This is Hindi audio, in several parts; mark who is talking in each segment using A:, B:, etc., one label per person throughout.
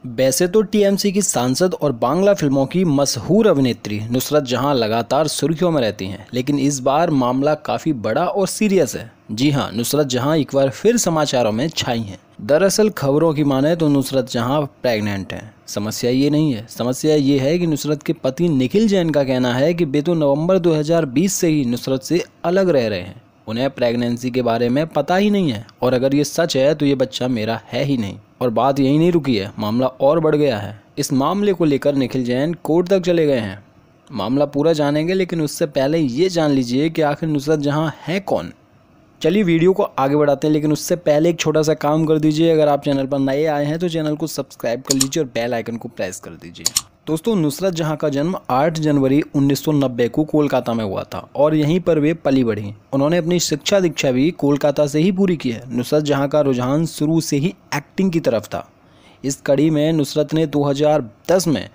A: वैसे तो टीएमसी की सांसद और बांग्ला फिल्मों की मशहूर अभिनेत्री नुसरत जहां लगातार सुर्खियों में रहती हैं, लेकिन इस बार मामला काफ़ी बड़ा और सीरियस है। जी हां, नुसरत जहां एक बार फिर समाचारों में छाई हैं। दरअसल खबरों की माने तो नुसरत जहां प्रेग्नेंट हैं। समस्या ये नहीं है, समस्या ये है कि नुसरत के पति निखिल जैन का कहना है कि वे तो नवंबर 2020 से ही नुसरत से अलग रह रहे हैं। उन्हें प्रेगनेंसी के बारे में पता ही नहीं है, और अगर ये सच है तो ये बच्चा मेरा है ही नहीं। और बात यही नहीं रुकी है, मामला और बढ़ गया है। इस मामले को लेकर निखिल जैन कोर्ट तक चले गए हैं। मामला पूरा जानेंगे, लेकिन उससे पहले ये जान लीजिए कि आखिर नुसरत जहां है कौन। चलिए वीडियो को आगे बढ़ाते हैं, लेकिन उससे पहले एक छोटा सा काम कर दीजिए। अगर आप चैनल पर नए आए हैं तो चैनल को सब्सक्राइब कर लीजिए और बेल आइकन को प्रेस कर दीजिए। दोस्तों, नुसरत जहां का जन्म 8 जनवरी 1990 को कोलकाता में हुआ था और यहीं पर वे पली बढ़ी। उन्होंने अपनी शिक्षा दीक्षा भी कोलकाता से ही पूरी की है। नुसरत जहां का रुझान शुरू से ही एक्टिंग की तरफ था। इस कड़ी में नुसरत ने 2010 में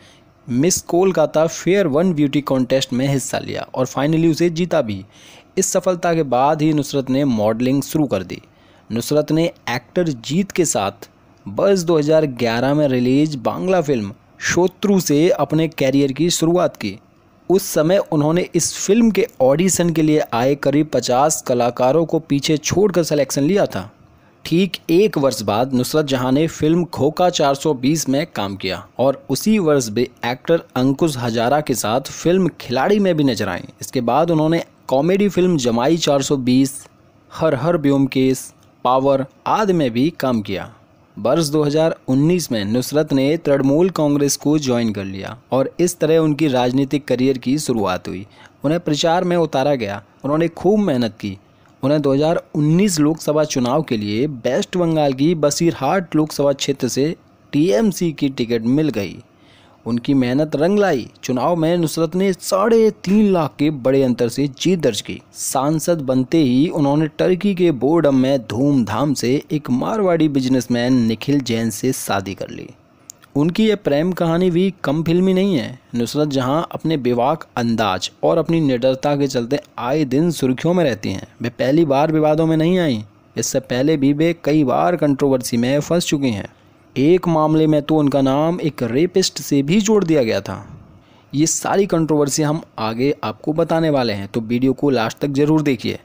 A: miss Kolkata fair one beauty contest में हिस्सा लिया और फाइनली उसे जीता भी। इस सफलता के बाद ही नुसरत ने मॉडलिंग शुरू कर दी। नुसरत ने एक्टर जीत के साथ वर्ष 2011 में रिलीज बांग्ला फिल्म शोत्रु से अपने कैरियर की शुरुआत की। उस समय उन्होंने इस फिल्म के ऑडिशन के लिए आए करीब 50 कलाकारों को पीछे छोड़कर सिलेक्शन लिया था। ठीक एक वर्ष बाद नुसरत जहां ने फिल्म खोखा 420 में काम किया और उसी वर्ष वे एक्टर अंकुश हजारा के साथ फिल्म खिलाड़ी में भी नजर आईं। इसके बाद उन्होंने कॉमेडी फिल्म जमाई 420, हर हर ब्योमकेश, पावर आदि में भी काम किया। वर्ष 2019 में नुसरत ने तृणमूल कांग्रेस को ज्वाइन कर लिया और इस तरह उनकी राजनीतिक करियर की शुरुआत हुई। उन्हें प्रचार में उतारा गया, उन्होंने खूब मेहनत की। उन्हें 2019 लोकसभा चुनाव के लिए वेस्ट बंगाल की बसीरहाट लोकसभा क्षेत्र से टीएमसी की टिकट मिल गई। उनकी मेहनत रंग लाई। चुनाव में नुसरत ने 3.5 लाख के बड़े अंतर से जीत दर्ज की। सांसद बनते ही उन्होंने टर्की के बोर्डम में धूमधाम से एक मारवाड़ी बिजनेसमैन निखिल जैन से शादी कर ली। उनकी यह प्रेम कहानी भी कम फिल्मी नहीं है। नुसरत जहां अपने बेबाक अंदाज और अपनी निडरता के चलते आए दिन सुर्खियों में रहती हैं। वे पहली बार विवादों में नहीं आई, इससे पहले भी वे कई बार कंट्रोवर्सी में फंस चुकी हैं। एक मामले में तो उनका नाम एक रेपिस्ट से भी जोड़ दिया गया था। ये सारी कंट्रोवर्सी हम आगे आपको बताने वाले हैं, तो वीडियो को लास्ट तक जरूर देखिए।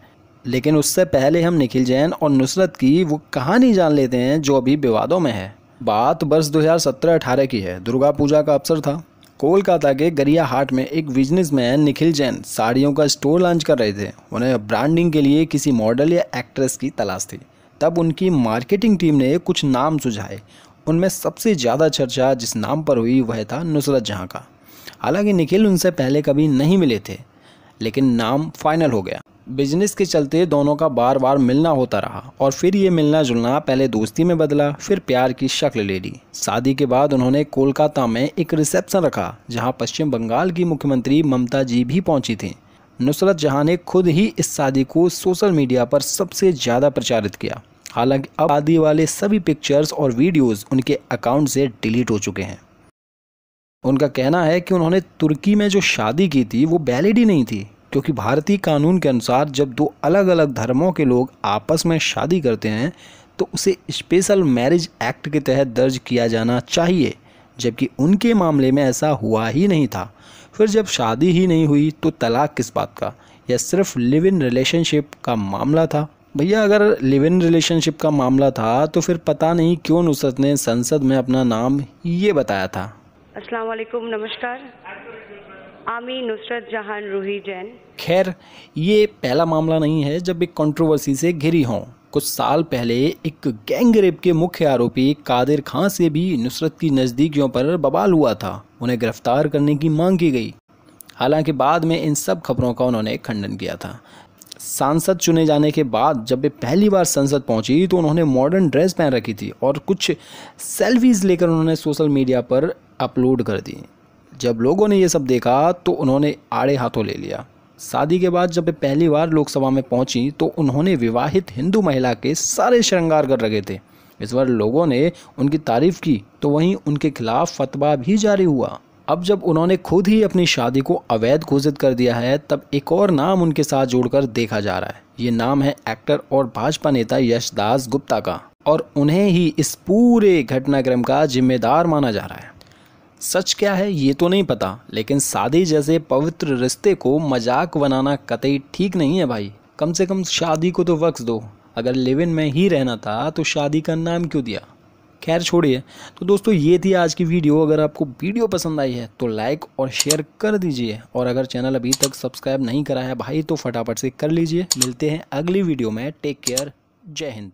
A: लेकिन उससे पहले हम निखिल जैन और नुसरत की वो कहानी जान लेते हैं जो अभी विवादों में है। बात वर्ष 2017-18 की है। दुर्गा पूजा का अवसर था। कोलकाता के गरिया हाट में एक बिजनेसमैन निखिल जैन साड़ियों का स्टोर लॉन्च कर रहे थे। उन्हें ब्रांडिंग के लिए किसी मॉडल या एक्ट्रेस की तलाश थी। तब उनकी मार्केटिंग टीम ने कुछ नाम सुझाए। उनमें सबसे ज़्यादा चर्चा जिस नाम पर हुई वह था नुसरत जहां का। हालांकि निखिल उनसे पहले कभी नहीं मिले थे, लेकिन नाम फाइनल हो गया। बिजनेस के चलते दोनों का बार बार मिलना होता रहा और फिर ये मिलना जुलना पहले दोस्ती में बदला, फिर प्यार की शक्ल ले ली। शादी के बाद उन्होंने कोलकाता में एक रिसेप्शन रखा जहां पश्चिम बंगाल की मुख्यमंत्री ममता जी भी पहुंची थी। नुसरत जहां ने खुद ही इस शादी को सोशल मीडिया पर सबसे ज़्यादा प्रचारित किया। हालांकि अब शादी वाले सभी पिक्चर्स और वीडियोस उनके अकाउंट से डिलीट हो चुके हैं। उनका कहना है कि उन्होंने तुर्की में जो शादी की थी वो वैलिड ही नहीं थी, क्योंकि भारतीय कानून के अनुसार जब दो अलग अलग धर्मों के लोग आपस में शादी करते हैं तो उसे स्पेशल मैरिज एक्ट के तहत दर्ज किया जाना चाहिए, जबकि उनके मामले में ऐसा हुआ ही नहीं था। फिर जब शादी ही नहीं हुई तो तलाक किस बात का? यह सिर्फ लिव इन रिलेशनशिप का मामला था। भैया, अगर लिव इन रिलेशनशिप का मामला था तो फिर पता नहीं क्यों नुसरत ने संसद में अपना नाम ये बताया था।
B: अस्सलाम वालेकुम, नमस्कार। आमी नुसरत जहां रूही जैन।
A: खैर, ये पहला मामला नहीं है जब एक कंट्रोवर्सी से घिरी हों। कुछ साल पहले एक गैंग रेप के मुख्य आरोपी कादिर खान से भी नुसरत की नज़दीकियों पर बवाल हुआ था। उन्हें गिरफ्तार करने की मांग की गई। हालांकि बाद में इन सब खबरों का उन्होंने खंडन किया था। सांसद चुने जाने के बाद जब वे पहली बार संसद पहुंची तो उन्होंने मॉडर्न ड्रेस पहन रखी थी और कुछ सेल्फीज लेकर उन्होंने सोशल मीडिया पर अपलोड कर दी। जब लोगों ने ये सब देखा तो उन्होंने आड़े हाथों ले लिया। शादी के बाद जब वे पहली बार लोकसभा में पहुंची तो उन्होंने विवाहित हिंदू महिला के सारे श्रृंगार कर रखे थे। इस बार लोगों ने उनकी तारीफ की तो वहीं उनके खिलाफ फतवा भी जारी हुआ। अब जब उन्होंने खुद ही अपनी शादी को अवैध घोषित कर दिया है, तब एक और नाम उनके साथ जोड़कर देखा जा रहा है। ये नाम है एक्टर और भाजपा नेता यशदास गुप्ता का। और उन्हें ही इस पूरे घटनाक्रम का जिम्मेदार माना जा रहा है। सच क्या है ये तो नहीं पता, लेकिन शादी जैसे पवित्र रिश्ते को मजाक बनाना कतई ठीक नहीं है भाई। कम से कम शादी को तो वक्त दो। अगर लिव इन में ही रहना था तो शादी का नाम क्यों दिया? खैर छोड़िए। तो दोस्तों ये थी आज की वीडियो। अगर आपको वीडियो पसंद आई है तो लाइक और शेयर कर दीजिए, और अगर चैनल अभी तक सब्सक्राइब नहीं करा है भाई तो फटाफट से कर लीजिए। मिलते हैं अगली वीडियो में। Take care. जय हिंद।